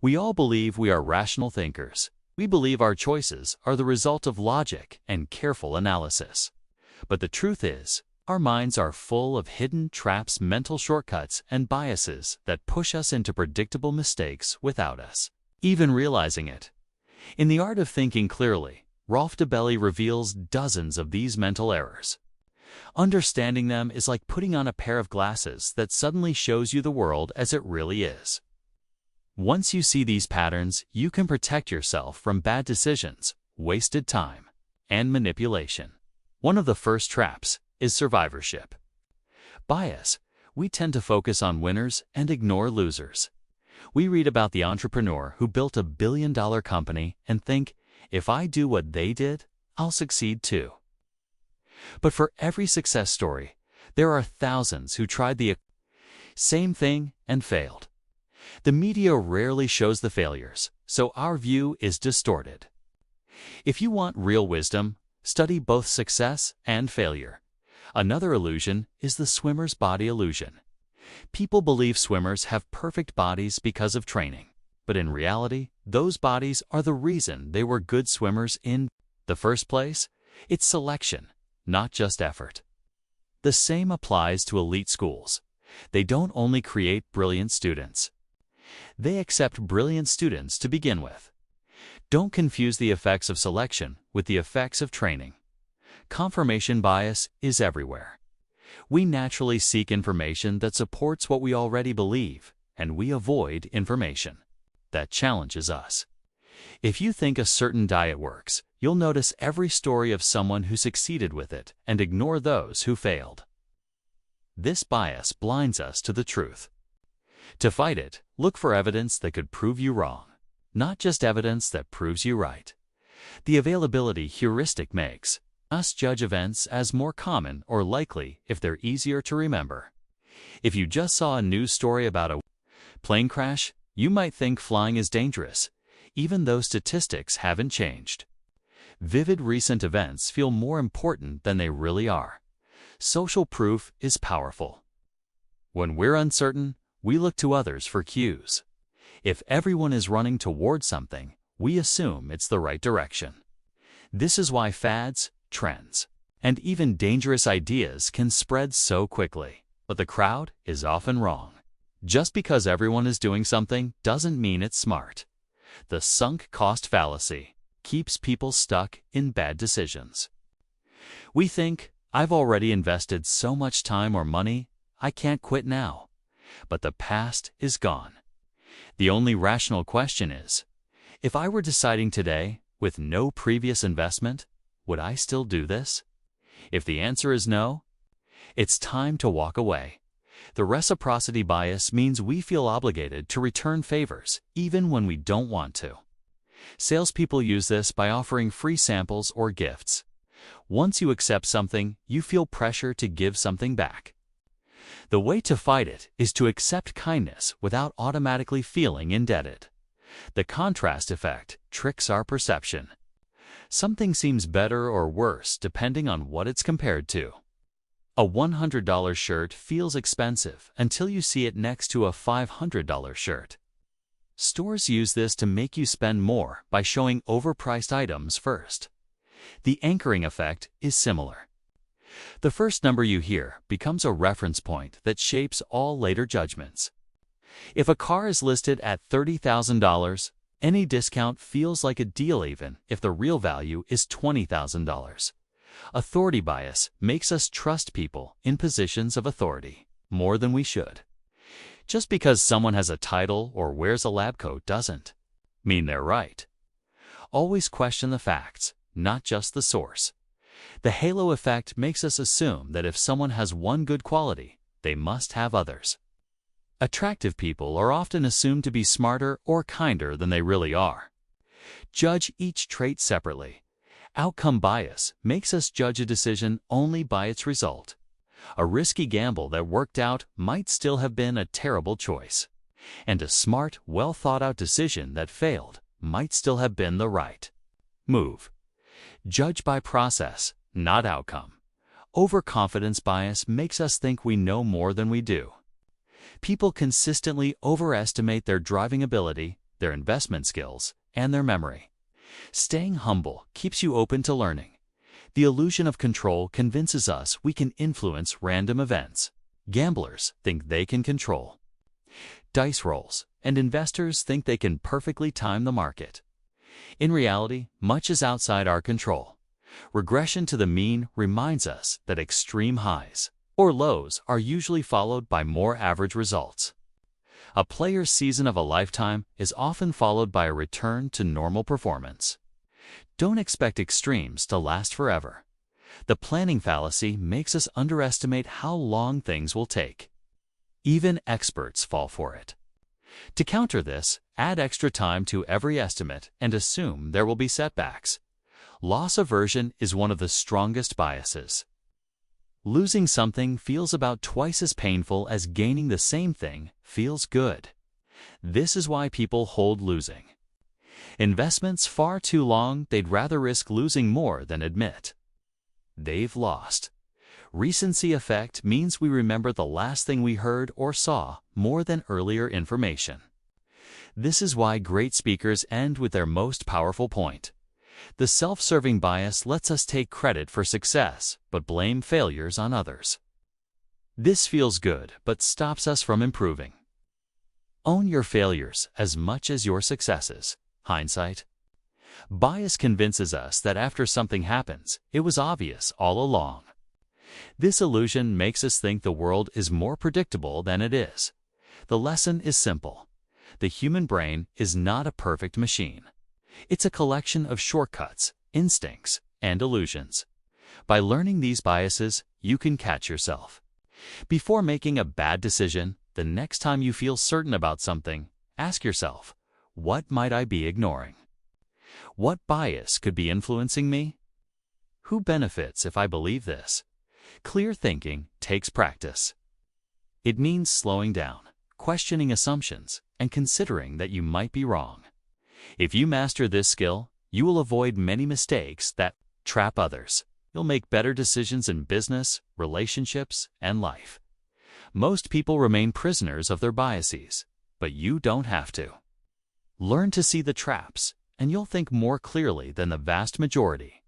We all believe we are rational thinkers. We believe our choices are the result of logic and careful analysis. But the truth is, our minds are full of hidden traps, mental shortcuts, and biases that push us into predictable mistakes without us even realizing it. In The Art of Thinking Clearly, Rolf Dobelli reveals dozens of these mental errors. Understanding them is like putting on a pair of glasses that suddenly shows you the world as it really is. Once you see these patterns, you can protect yourself from bad decisions, wasted time, and manipulation. One of the first traps is survivorship bias. We tend to focus on winners and ignore losers. We read about the entrepreneur who built a billion-dollar company and think, if I do what they did, I'll succeed too. But for every success story, there are thousands who tried the same thing and failed. The media rarely shows the failures, so our view is distorted. If you want real wisdom, study both success and failure. Another illusion is the swimmer's body illusion. People believe swimmers have perfect bodies because of training, but in reality, those bodies are the reason they were good swimmers in the first place. It's selection, not just effort. The same applies to elite schools. They don't only create brilliant students. They accept brilliant students to begin with. Don't confuse the effects of selection with the effects of training. Confirmation bias is everywhere. We naturally seek information that supports what we already believe, and we avoid information that challenges us. If you think a certain diet works, you'll notice every story of someone who succeeded with it and ignore those who failed. This bias blinds us to the truth. To fight it, look for evidence that could prove you wrong, not just evidence that proves you right. The availability heuristic makes us judge events as more common or likely if they're easier to remember. If you just saw a news story about a plane crash, you might think flying is dangerous, even though statistics haven't changed. Vivid recent events feel more important than they really are. Social proof is powerful. When we're uncertain, we look to others for cues. If everyone is running toward something, we assume it's the right direction. This is why fads, trends, and even dangerous ideas can spread so quickly. But the crowd is often wrong. Just because everyone is doing something doesn't mean it's smart. The sunk cost fallacy keeps people stuck in bad decisions. We think, I've already invested so much time or money, I can't quit now. But the past is gone. The only rational question is, if I were deciding today with no previous investment, would I still do this? If the answer is no, it's time to walk away. The reciprocity bias means we feel obligated to return favors, even when we don't want to. Salespeople use this by offering free samples or gifts. Once you accept something, you feel pressure to give something back. The way to fight it is to accept kindness without automatically feeling indebted. The contrast effect tricks our perception. Something seems better or worse depending on what it's compared to. A $100 shirt feels expensive until you see it next to a $500 shirt. Stores use this to make you spend more by showing overpriced items first. The anchoring effect is similar. The first number you hear becomes a reference point that shapes all later judgments. If a car is listed at $30,000, any discount feels like a deal even if the real value is $20,000. Authority bias makes us trust people in positions of authority more than we should. Just because someone has a title or wears a lab coat doesn't mean they're right. Always question the facts, not just the source. The halo effect makes us assume that if someone has one good quality, they must have others. Attractive people are often assumed to be smarter or kinder than they really are. Judge each trait separately. Outcome bias makes us judge a decision only by its result. A risky gamble that worked out might still have been a terrible choice. And a smart, well-thought-out decision that failed might still have been the right move. Judge by process, not outcome. Overconfidence bias makes us think we know more than we do. People consistently overestimate their driving ability their investment skills, and their memory. Staying humble keeps you open to learning. The illusion of control convinces us we can influence random events. Gamblers think they can control dice rolls, and investors think they can perfectly time the market. In reality, much is outside our control. Regression to the mean reminds us that extreme highs or lows are usually followed by more average results. A player's season of a lifetime is often followed by a return to normal performance. Don't expect extremes to last forever. The planning fallacy makes us underestimate how long things will take. Even experts fall for it. To counter this, add extra time to every estimate and assume there will be setbacks. Loss aversion is one of the strongest biases. Losing something feels about twice as painful as gaining the same thing feels good. This is why people hold losing investments far too long. They'd rather risk losing more than admit they've lost. Recency effect means we remember the last thing we heard or saw more than earlier information. This is why great speakers end with their most powerful point. The self-serving bias lets us take credit for success, but blame failures on others. This feels good, but stops us from improving. Own your failures as much as your successes. Hindsight. Bias convinces us that after something happens, it was obvious all along. This illusion makes us think the world is more predictable than it is. The lesson is simple. The human brain is not a perfect machine. It's a collection of shortcuts, instincts, and illusions. By learning these biases, you can catch yourself. Before making a bad decision, the next time you feel certain about something, ask yourself, what might I be ignoring? What bias could be influencing me? Who benefits if I believe this? Clear thinking takes practice. It means slowing down, questioning assumptions, and considering that you might be wrong. If you master this skill, you will avoid many mistakes that trap others. You'll make better decisions in business, relationships, and life. Most people remain prisoners of their biases, but you don't have to. Learn to see the traps, and you'll think more clearly than the vast majority.